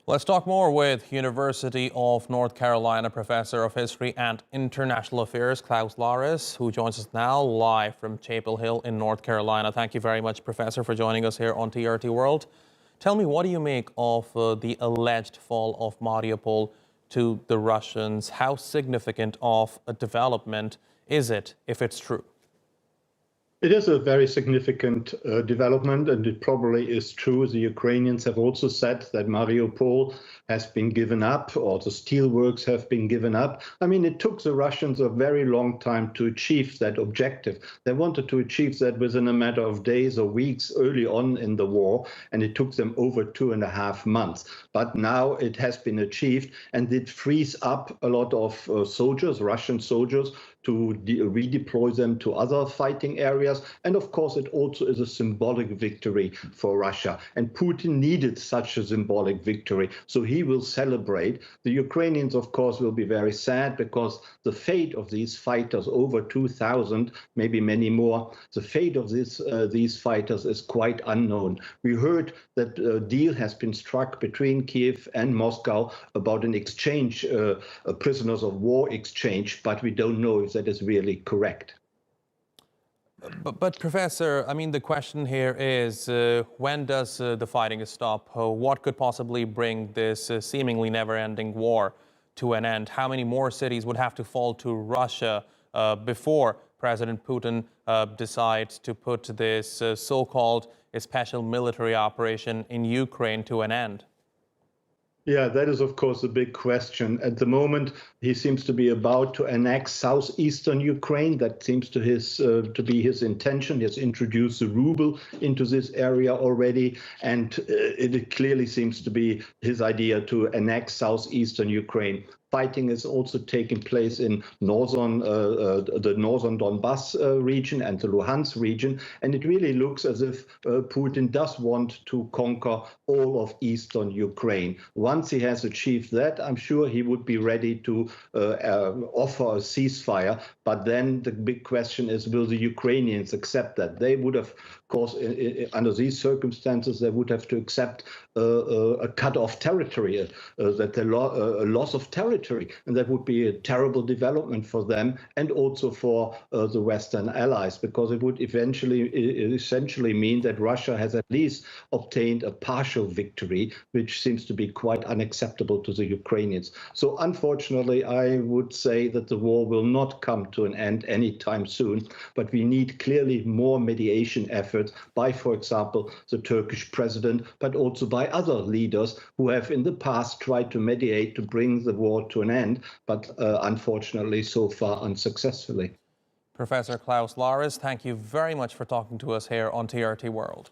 Let's talk more with University of North Carolina Professor of History and International Affairs, Klaus Larres, who joins us now live from Chapel Hill in North Carolina. Thank you very much, Professor, for joining us here on TRT World. Tell me, what do you make of the alleged fall of Mariupol to the Russians? How significant of a development is it, if it's true? It is a very significant development, and it probably is true. The Ukrainians have also said that Mariupol has been given up, or the steelworks have been given up. I mean, it took the Russians a very long time to achieve that objective. They wanted to achieve that within a matter of days or weeks early on in the war, and it took them over 2.5 months. But now it has been achieved, and it frees up a lot of soldiers, Russian soldiers, to redeploy them to other fighting areas. And of course, it also is a symbolic victory for Russia. And Putin needed such a symbolic victory, so he will celebrate. The Ukrainians, of course, will be very sad because the fate of these fighters, over 2,000, maybe many more, the fate of these fighters is quite unknown. We heard that a deal has been struck between Kiev and Moscow about an exchange, a prisoners of war exchange, but we don't know if that is really correct. But Professor, I mean, the question here is, when does the fighting stop? What could possibly bring this seemingly never-ending war to an end? How many more cities would have to fall to Russia before President Putin decides to put this so-called special military operation in Ukraine to an end? Yeah, that is, of course, a big question. At the moment, he seems to be about to annex southeastern Ukraine. That seems to be his intention. He has introduced the ruble into this area already, and it clearly seems to be his idea to annex southeastern Ukraine. Fighting is also taking place in the northern Donbass region and the Luhansk region, and it really looks as if Putin does want to conquer all of eastern Ukraine. Once he has achieved that, I'm sure he would be ready to offer a ceasefire. But then the big question is, will the Ukrainians accept that? They would have, of course, under these circumstances, they would have to accept a cut-off territory, a loss of territory. And that would be a terrible development for them and also for the Western allies, because it would essentially mean that Russia has at least obtained a partial victory, which seems to be quite unacceptable to the Ukrainians. So unfortunately, I would say that the war will not come to an end anytime soon, but we need clearly more mediation efforts by, for example, the Turkish president, but also by other leaders who have in the past tried to mediate to bring the war to an end, but unfortunately so far unsuccessfully. Professor Klaus Larres, thank you very much for talking to us here on TRT World.